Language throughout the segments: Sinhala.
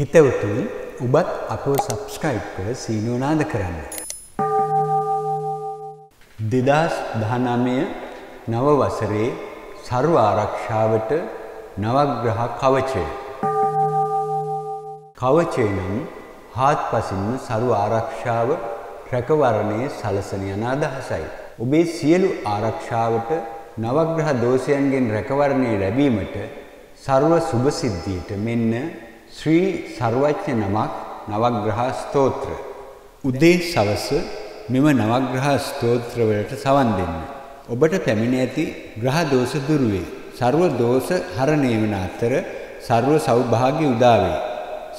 හිතවතුනි ඔබත් අපව සබ්ස්ක්‍රයිබ් කර සීනුව නාද කරන්න. 2019 නව වසරේ සර්ව ආරක්ෂාවට නවග්‍රහ කවචය. කවචය නම් හාත්පසින්ම සර්ව ආරක්ෂාව රැකවරණයේ සලසන යන අදහසයි. ඔබේ සියලු ආරක්ෂාවට නවග්‍රහ දෝෂයන්ගෙන් රැකවරණය ලැබීමට සර්ව සුභ සිද්ධියට මෙන්න ශ්‍රී සර්වඥ නමක් නවග්‍රහ ස්තෝත්‍ර. උදේ සවස මෙම නවග්‍රහ ස්තෝත්‍ර වලට සවන් දෙන්න. ඔබට පැමිණ ඇති ග්‍රහ දෝෂ දුරු වේ. සර්ව දෝෂ හරණය වන අතර සර්ව සෞභාග්‍ය උදා වේ.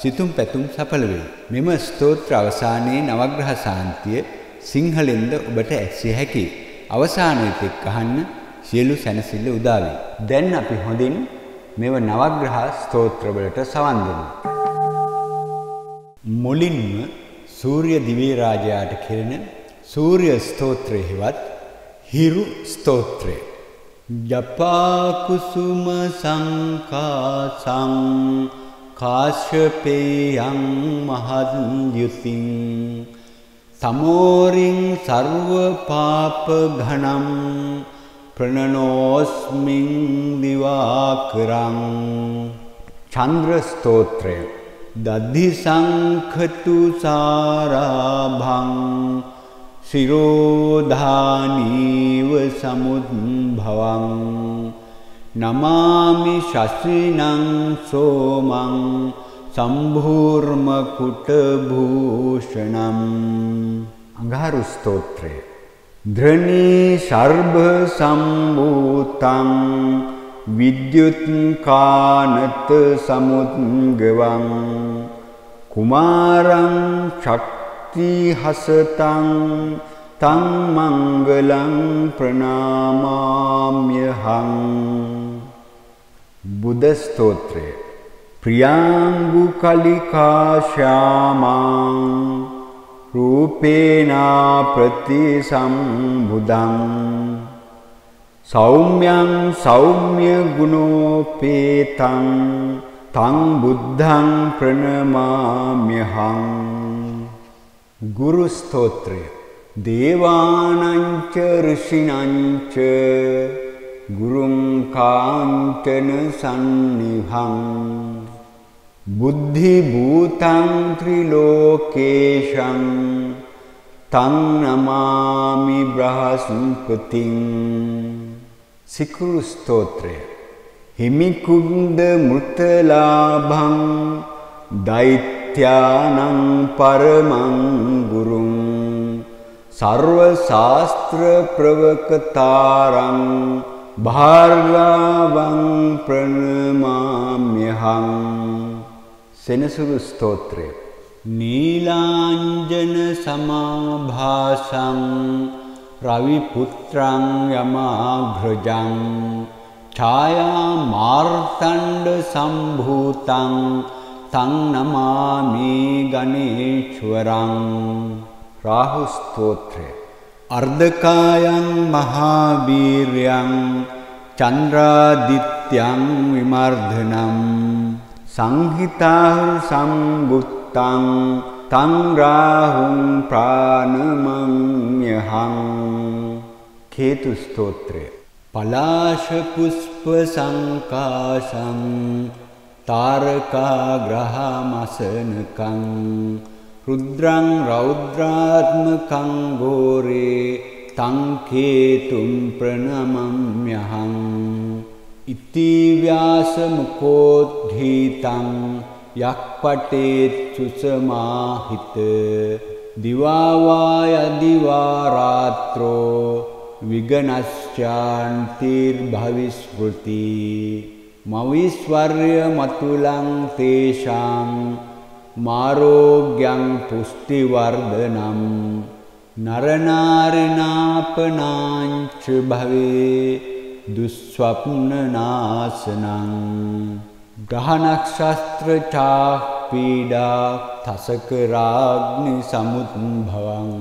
සිතුම් පැතුම් සඵල වේ. මෙම ස්තෝත්‍ර අවසානයේ නවග්‍රහ ශාන්තිය සිංහලෙන්ද ඔබට ඇසිය හැකියි. අවසාන විටෙක් අහන්න සියලු සැනසෙල්ල උදා වේ. දැන් අපි හොඳින් මෙව නවග්‍රහ ස්තෝත්‍ර වලට සවන් දෙමු. මුලින්ම සූර්ය දිව්‍ය රාජයාට කෙරෙන සූර්ය ස්තෝත්‍රය හෙවත් හිරු ස්තෝත්‍රය. ජපා කුසුම සංකාසං කාශ්‍යපේයං මහත් යුතිං තමෝරින් සර්ව පාප ඝනම් ප්‍රණනෝස්මින් දිවාකරං. චන්ද්‍ර ස්තෝත්‍රය. දද්ධි සංඛතු සාරාභං සිරෝධානීව සමුද්භවං නමාමි ශස්විනං සෝමං සම්භූර්ම කුට භූෂණම්. අඟහරු ස්තෝත්‍රය. ධ්‍රණී සර්භ සම්භූතං විද්‍යුත් කානත සමුද්ගවං කුමාරං ශක්ති හසතං තං මංගලං ප්‍රණාමාම්‍යහං. බුද්ධ ස්තෝත්‍රය. ප්‍රියාංගු කලිකා ශ්‍යාමං රූපේනා ප්‍රතිසම්බුදං සෞම්‍යං සෞම්‍ය ගුණෝපේතං තං බුද්ධං ප්‍රණමාම්‍යහං. ගුරු ස්තෝත්‍රය. දේවානංච ඍෂිනංච ගුරුං කාංචන සන්නිභං බුද්ධි භූතං ත්‍රිලෝකේශං තං නමාමි බ්‍රහස්පතිං. සිකුරු ස්තෝත්‍රය. හිමිකුන්ද මෘතලාභං දෛත්‍යානං පරමං ගුරුං සර්ව ශාස්ත්‍ර ප්‍රවකතාරං භාර්ගවං ප්‍රණමාම්‍යහං. සෙනසුරු ස්තෝත්‍රය. නීලාංජන සමාභාසං රවි පුත්‍රං යමාග්‍රජං ඡායා මාර්තණ්ඩ සම්භූතං තං නමාමි ගණේශ්වරං. රාහු ස්තෝත්‍රය. අර්ධකායං මහාවීර්යං චන්ද්‍රාදිත්‍යං විමර්ධනම් සංහිතාහු සම්බුත්තං තං රාහුං ප්‍රාණමම්‍යහං. කේතු ස්තෝත්‍රය. පලාශ පුෂ්ප සංකාශං තාරකා ග්‍රහමසනකං රුද්‍රං රෞද්‍රාත්මකං ගෝරේ තං කේතුම් ප්‍රණමම්‍යහං. ඉති ව්‍යාස මුකෝද්ධීතං යක්පටේත් චුසමාහිත දිවාවාය දිවාරාත්‍රෝ විගනශ්චාන්තිර් භවිස්මෘති මවිස්වර්ය මතුලං තේෂාං මාරෝග්‍යං පුෂ්ටිවර්ධනම් නරනාරිනාපනාංච භවේ දුස්සප්නනාසනං. ග්‍රහ නක්ෂත්‍ර චා පීඩා තසකරාග්නි සමුද්භවං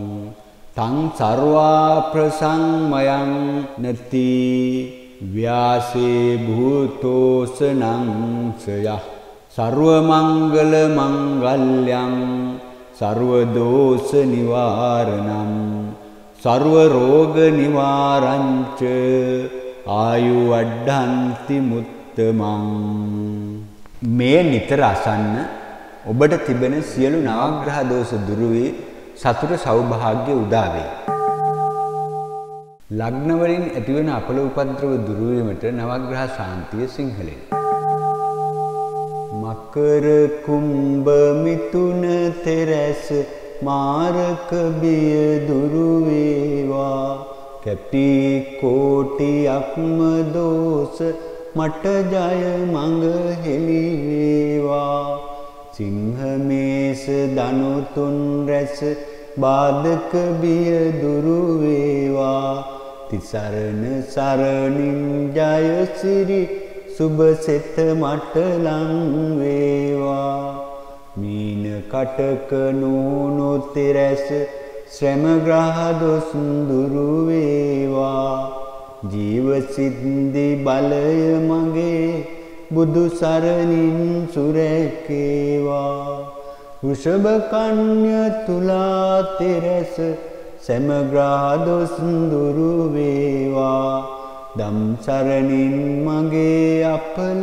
තං සර්වා ප්‍රසංමයං නති ව්‍යාසේ භූතෝසනං සයః සර්ව මංගල මංගල්‍යං සර්ව දෝෂ නිවාරණං සර්ව රෝග නිවාරංච ආයු වඩ්ඩන්ති මුත්තමං. මේ නිතර අසන්න ඔබට තිබෙන සියලු නවග්‍රහ දෝෂ දුරු වී සතුට සෞභාග්‍ය උදා වේ. ලග්න වලින් ඇතිවන අපල උපද්‍රව දුරු වීමට නවග්‍රහ ශාන්තිය සිංහලෙන්. මකර කුම්භ මිථුන තෙරැස් මාරක බිය දුරු වේවා කැපි කෝටියක්ම දෝෂ මට ජය මඟ හෙළි වේවා සිංහ මේස ධනු තුන් රැස් බාධක බිය දුරු වේවා තිසරණ සරණින් ජය සිරි සුබ සෙත මට ලං වේවා මීන කටක නූනු තෙරැස් ශ්‍රම ග්‍රහ දොස් දුරු වේවා ජීව සිද්ධි බලය මගේ බුදු සරණින් සුරැකේවා වෘෂභ කන්‍ය තුලා තෙරැස සෑම ග්‍රහ දොස් දුරු වේවා දම් සරණින් මගේ අපල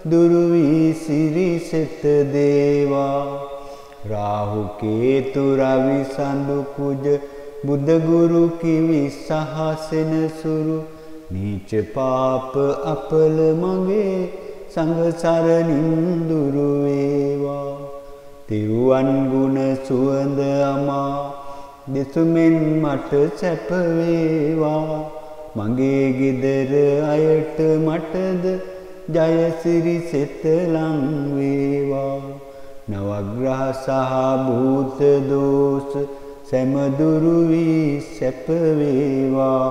දුරු වී සිරි සෙත දේවා රාහු කේතු රවි සඳු කුජ බුද්ධ ගුරු කිවි සහසෙන සුරු නීච පාප අපල මගේ සංඝ සරණින් දුරු වේවා තිරුවන් ගුණ සුවඳ අමා දෙසුමෙන් මට සැප වේවා මගේ ගෙදර අයට මටද ජය සිරි සෙත ලං වේවා නවග්‍රහ සහ භූත දෝෂ සෑම දුරු වී සැප වේවා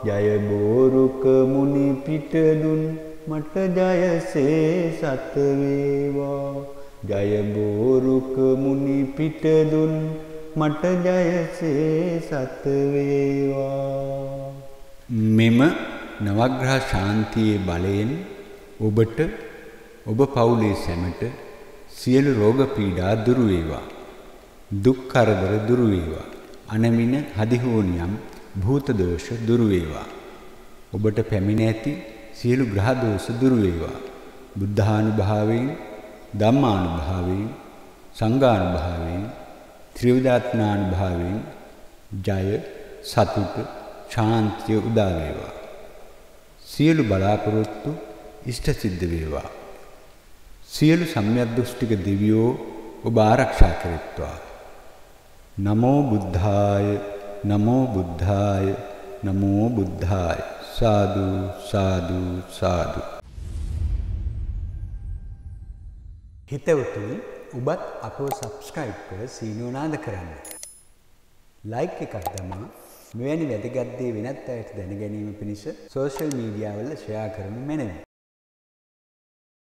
ජය බෝරුක මුනි පිට දුන් මට ජයසේ සත වේවා ජය බෝරුක මුනි පිට දුන් මට ජයසේ සත වේවා. මෙම නවග්‍රහ ශාන්තියේ බලයෙන් ඔබට ඔබ පවුලේ සැමට සියලු රෝග පීඩා දුරු වේවා. දුක් කරදර දුරු වේවා. අනමින හදිහෝනියම් භූත දෝෂ දුරු වේවා. ඔබට පැමිණ ඇති සියලු ග්‍රහ දෝෂ දුරු වේවා. බුද්ධානුභාවයෙන් ධම්මානුභාවයෙන් සංඝානුභාවයෙන් ත්‍රිවිධාත්මානුභාවයෙන් ජය සතුට ශාන්තිය උදා වේවා. සියලු බලාපොරොත්තු ඉෂ්ට සිද්ධ වේවා. සියලු සම්‍යක් දෘෂ්ටික දෙවියෝ ඔබ ආරක්ෂා කරත්වා. නමෝ බුද්ධාය නමෝ බුද්ධාය නමෝ බුද්ධාය සාදු සාදු සාදු. හිතවතුනි ඔබත් අපව සබ්ස්ක්‍රයිබ් කර සීනුව නාද කරන්න. ලයික් එකක් දමා මෙවැනි වැදගත් දේ වෙනත් අයට දැන ගැනීම පිණිස සෝෂල් මීඩියා වල ෂෙයා කරනු මැනවි.